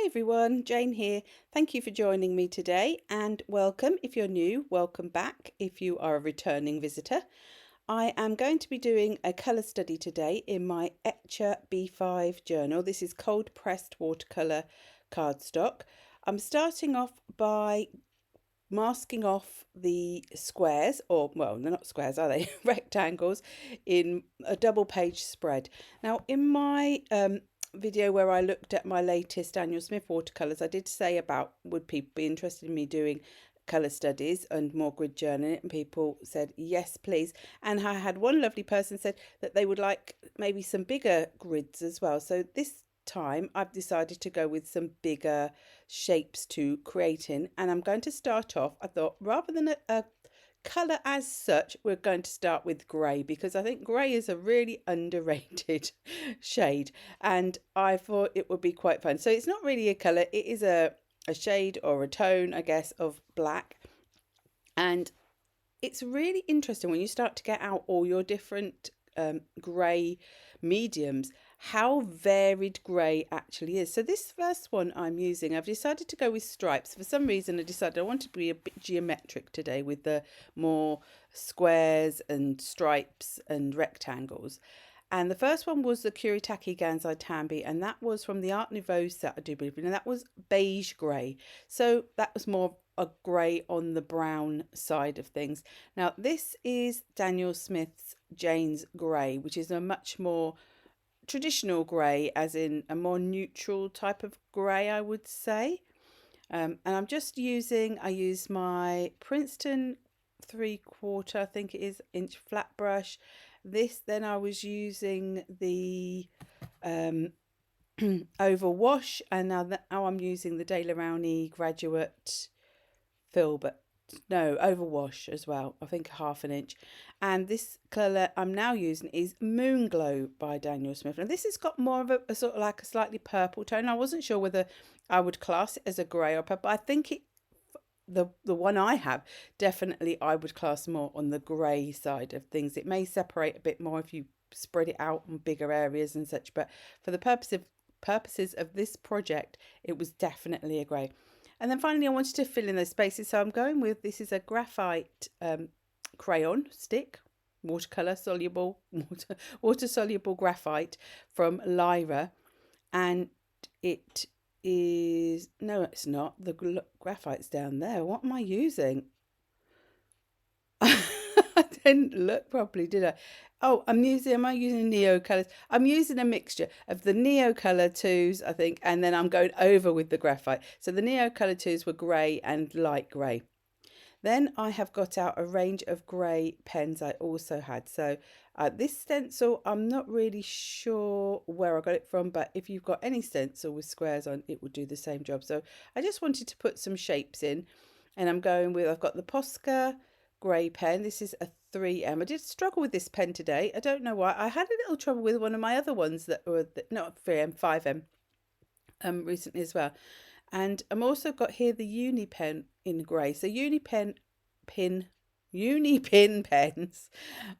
everyone, Jane here. Thank you for joining me today and welcome if you're new, welcome back if you are a returning visitor. I am going to be doing a colour study today in my Etchr B5 journal. This is cold pressed watercolour cardstock. I'm starting off by masking off the squares, or well, they're not squares, are they? Rectangles in a double page spread. Now in my video where I looked at my latest Daniel Smith watercolours, I did say about would people be interested in me doing colour studies and more grid journaling, and people said yes please, and I had one lovely person said that they would like maybe some bigger grids as well. So this time I've decided to go with some bigger shapes to create in, and I'm going to start off, I thought rather than a colour as such, we're going to start with grey because I think grey is a really underrated shade and I thought it would be quite fun. So it's not really a colour, it is a shade or a tone, I guess, of black, and it's really interesting when you start to get out all your different grey mediums, how varied grey actually is. So this first one I'm using, I've decided to go with stripes. For some reason I decided I wanted to be a bit geometric today with the more squares and stripes and rectangles. And the first one was the Kuretake Gansai Tambi, and that was from the Art Nouveau set, I do believe, and that was beige grey. So that was more a grey on the brown side of things. Now this is Daniel Smith's Jane's Grey, which is a much more traditional grey, as in a more neutral type of grey, I would say. And I'm just using, I use my Princeton 3/4, I think it is, inch flat brush. This, then I was using the overwash, and now I'm using the Rowney graduate filbert, no, overwash as well, I think 1/2 inch. And this colour I'm now using is Moonglow by Daniel Smith. And this has got more of a sort of like a slightly purple tone. I wasn't sure whether I would class it as a grey or purple. I think it, the one I have, definitely I would class more on the grey side of things. It may separate a bit more if you spread it out on bigger areas and such, but for the purposes of this project, it was definitely a grey. And then finally I wanted to fill in those spaces, so I'm going with, this is a graphite crayon stick, watercolour soluble, water soluble graphite from Lyra, and it is, no it's not, the graphite's down there. What am I using? I didn't look properly, did I? Oh, am I using Neocolours? I'm using a mixture of the Neocolour 2s, I think, and then I'm going over with the graphite. So the Neocolour 2s were grey and light grey. Then I have got out a range of grey pens I also had. So this stencil, I'm not really sure where I got it from, but if you've got any stencil with squares on, it will do the same job. So I just wanted to put some shapes in, and I'm going with, I've got the Posca grey pen. This is a 3M. I did struggle with this pen today. I don't know why. I had a little trouble with one of my other ones that were, not 3M, 5M recently as well. And I'm also got here the Uni pen in grey. So Uni pin pens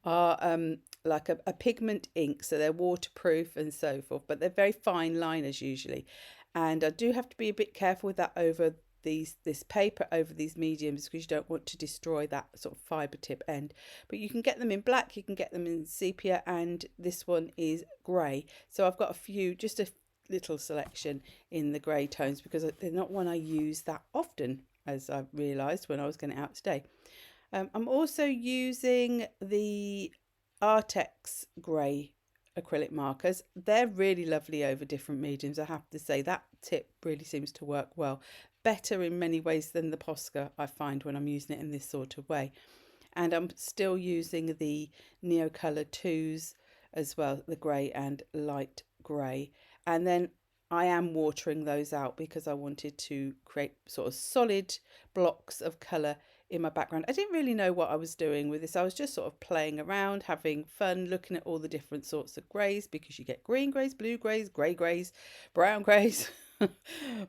are like a pigment ink, so they're waterproof and so forth, but they're very fine liners usually. And I do have to be a bit careful with that over this paper, over these mediums, because you don't want to destroy that sort of fibre tip end. But you can get them in black, you can get them in sepia, and this one is grey. So I've got a few, just a little selection in the grey tones because they're not one I use that often, as I realised when I was going out today. I'm also using the Arrtx grey acrylic markers. They're really lovely over different mediums, I have to say. That tip really seems to work well, better in many ways than the Posca, I find, when I'm using it in this sort of way. And I'm still using the Neocolour 2s as well, the grey and light grey. And then I am watering those out because I wanted to create sort of solid blocks of colour in my background. I didn't really know what I was doing with this. I was just sort of playing around, having fun, looking at all the different sorts of greys, because you get green greys, blue greys, grey greys, brown greys,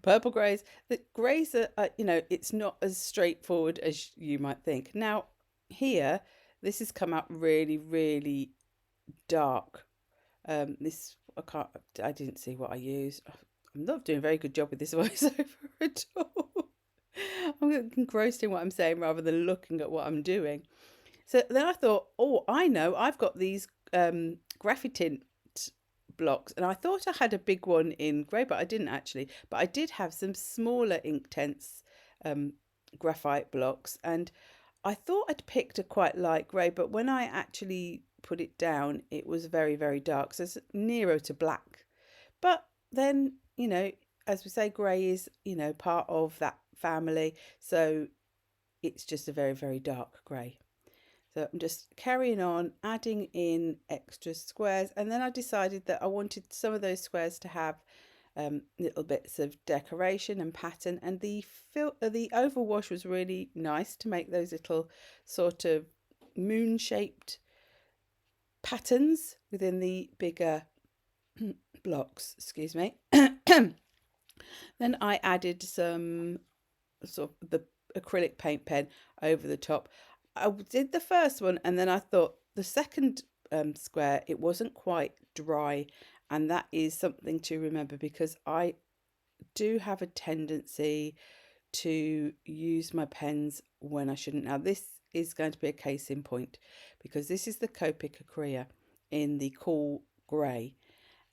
purple greys. The greys are, you know, it's not as straightforward as you might think. Now here, this has come out really, really dark. I didn't see what I used. I'm not doing a very good job with this voiceover at all. I'm engrossed in what I'm saying rather than looking at what I'm doing. So then I thought, oh, I know, I've got these Graphite blocks, and I thought I had a big one in grey, but I didn't actually. But I did have some smaller Inktense graphite blocks, and I thought I'd picked a quite light grey, but when I actually put it down, it was very, very dark, so it's nearer to black. But then, you know, as we say, grey is, you know, part of that family, so it's just a very, very dark grey. So I'm just carrying on, adding in extra squares, and then I decided that I wanted some of those squares to have little bits of decoration and pattern, and the overwash was really nice to make those little sort of moon shaped patterns within the bigger blocks, excuse me. Then I added some sort of the acrylic paint pen over the top. I did the first one, and then I thought the second square, it wasn't quite dry, and that is something to remember because I do have a tendency to use my pens when I shouldn't. Now this is going to be a case in point because this is the Copic Acrea in the cool grey,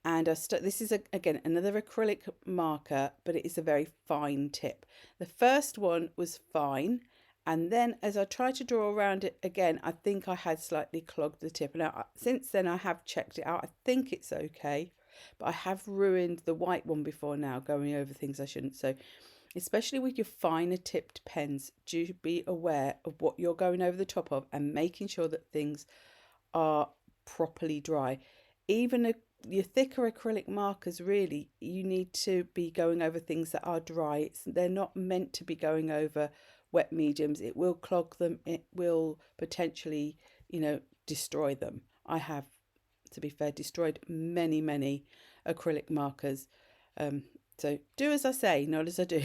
and this is again another acrylic marker, but it is a very fine tip. The first one was fine, and then as I tried to draw around it again, I think I had slightly clogged the tip. Now since then I have checked it out. I think it's okay, but I have ruined the white one before now, going over things I shouldn't. So especially with your finer tipped pens, do be aware of what you're going over the top of and making sure that things are properly dry. Even your thicker acrylic markers, really, you need to be going over things that are dry. They're not meant to be going over wet mediums. It will clog them. It will potentially, you know, destroy them. I have, to be fair, destroyed many, many acrylic markers. So do as I say, not as I do.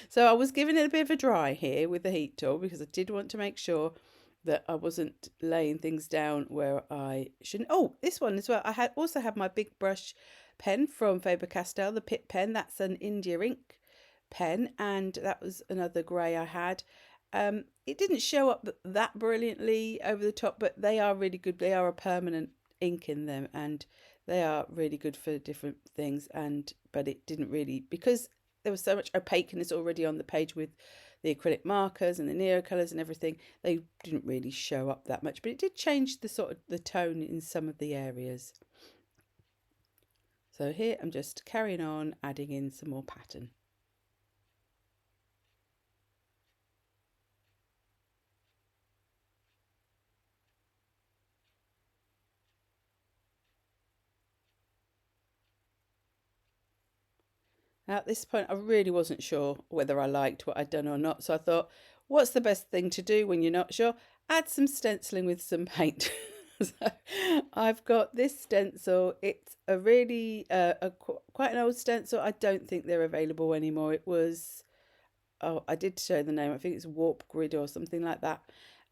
So I was giving it a bit of a dry here with the heat tool because I did want to make sure that I wasn't laying things down where I shouldn't. Oh, this one as well. I also had my big brush pen from Faber Castell, the Pitt pen. That's an India ink pen, and that was another grey I had. It didn't show up that brilliantly over the top, but they are really good. They are a permanent ink in them, and they are really good for different things. But it didn't really, because there was so much opaqueness already on the page with the acrylic markers and the Neocolours and everything, they didn't really show up that much, but it did change the sort of the tone in some of the areas. So here I'm just carrying on, adding in some more pattern. Now at this point I really wasn't sure whether I liked what I'd done or not, so I thought, what's the best thing to do when you're not sure? Add some stenciling with some paint. So I've got this stencil. It's a really quite an old stencil. I don't think they're available anymore. It was, oh, I did show the name. I think it's Warp Grid or something like that.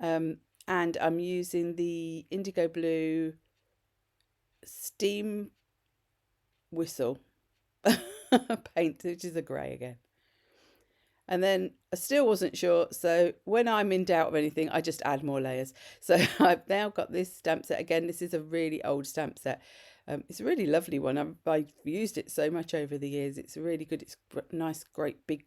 And I'm using the indigo blue steam whistle paint, which is a grey again. And then I still wasn't sure, so when I'm in doubt of anything, I just add more layers. So I've now got this stamp set. Again, this is a really old stamp set. It's a really lovely one. I've used it so much over the years. It's really good. It's nice, great big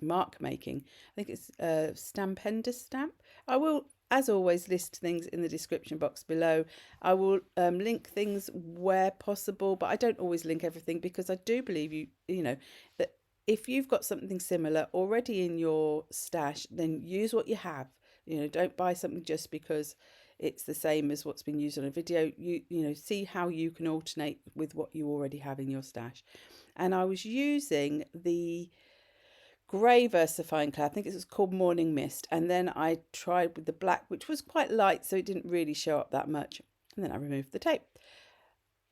mark making. I think it's Stampendous Stamp. I will, as always, list things in the description box below. I will link things where possible, but I don't always link everything because I do believe you know that if you've got something similar already in your stash, then use what you have. You know, don't buy something just because it's the same as what's been used on a video. You know, see how you can alternate with what you already have in your stash. And I was using the grey Versafine clay. I think it was called Morning Mist. And then I tried with the black, which was quite light, so it didn't really show up that much. And then I removed the tape.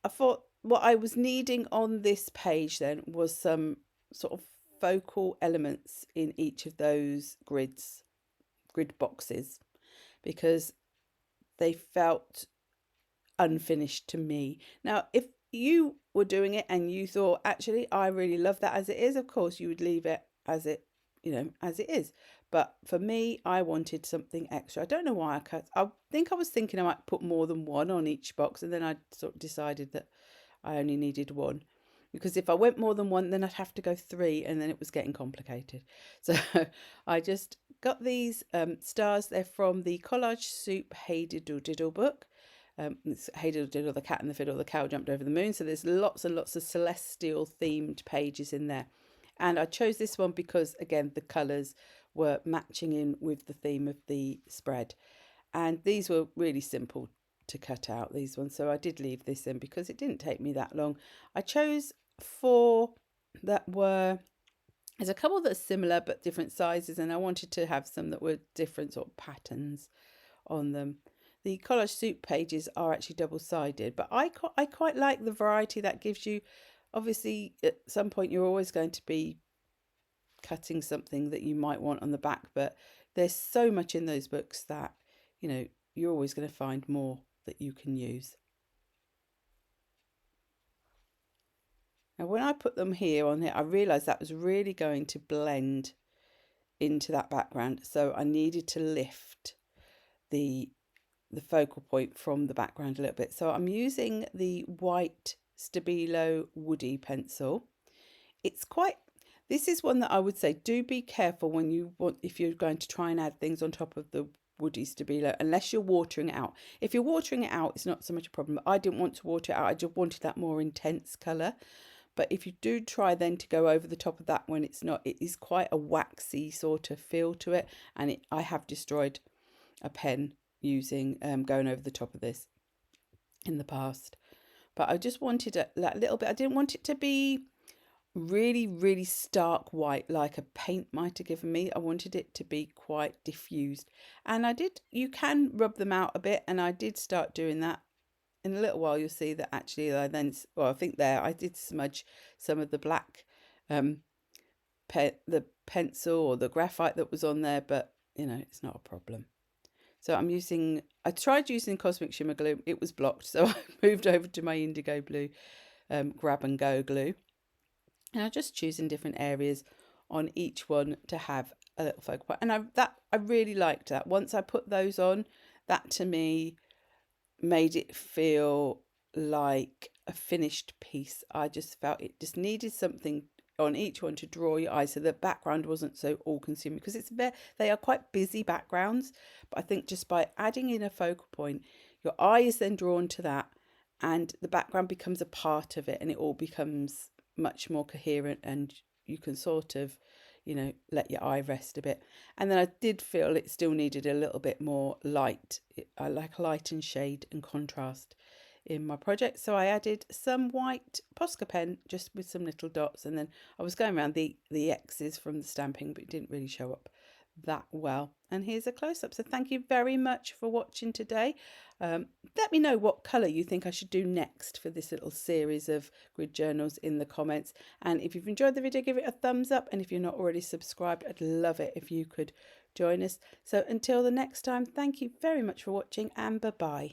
I thought what I was needing on this page then was some sort of focal elements in each of those grid boxes, because they felt unfinished to me. Now, if you were doing it and you thought, actually, I really love that as it is, of course you would leave it as it, as it is. But for me, I wanted something extra. I don't know why I cut. I think I was thinking I might put more than one on each box, and then I sort of decided that I only needed one. Because if I went more than one, then I'd have to go 3, and then it was getting complicated. So I just got these stars. They're from the Collage Soup Hey Diddle Diddle book. It's Hey Diddle Diddle, the cat and the fiddle, the cow jumped over the moon. So there's lots and lots of celestial themed pages in there. And I chose this one because, again, the colours were matching in with the theme of the spread. And these were really simple to cut out, these ones. So I did leave this in because it didn't take me that long. I chose 4 that were, there's a couple that are similar but different sizes, and I wanted to have some that were different sort of patterns on them. The Collage Soup pages are actually double-sided, but I quite like the variety that gives you. Obviously, at some point you're always going to be cutting something that you might want on the back, but there's so much in those books that, you're always going to find more that you can use. Now, when I put them here on here, I realised that was really going to blend into that background, so I needed to lift the focal point from the background a little bit. So I'm using the white Stabilo woody pencil. This is one that I would say, do be careful if you're going to try and add things on top of the woody Stabilo, unless you're watering it out. If you're watering it out, it's not so much a problem. I didn't want to water it out. I just wanted that more intense colour. But if you do try then to go over the top of that when it's not, it is quite a waxy sort of feel to it. And I have destroyed a pen using going over the top of this in the past. But I just wanted a little bit. I didn't want it to be really, really stark white like a paint might have given me. I wanted it to be quite diffused. And you can rub them out a bit, and I did start doing that. In a little while you'll see that actually I did smudge some of the black the pencil or the graphite that was on there, but it's not a problem. So I tried using Cosmic Shimmer glue. It was blocked, so I moved over to my indigo blue grab and go glue. And I'm just choosing different areas on each one to have a little focal point. And I really liked that. Once I put those on, that to me made it feel like a finished piece. I just felt it just needed something on each one to draw your eye, so the background wasn't so all-consuming, because they are quite busy backgrounds. But I think just by adding in a focal point, your eye is then drawn to that, and the background becomes a part of it, and it all becomes much more coherent, and you can sort of let your eye rest a bit. And then I did feel it still needed a little bit more light. I like light and shade and contrast in my project, so I added some white Posca pen just with some little dots, and then I was going around the X's from the stamping, but it didn't really show up that well. And here's a close-up. So thank you very much for watching today. Let me know what colour you think I should do next for this little series of grid journals in the comments. And if you've enjoyed the video, give it a thumbs up. And if you're not already subscribed, I'd love it if you could join us. So until the next time, thank you very much for watching, and bye-bye.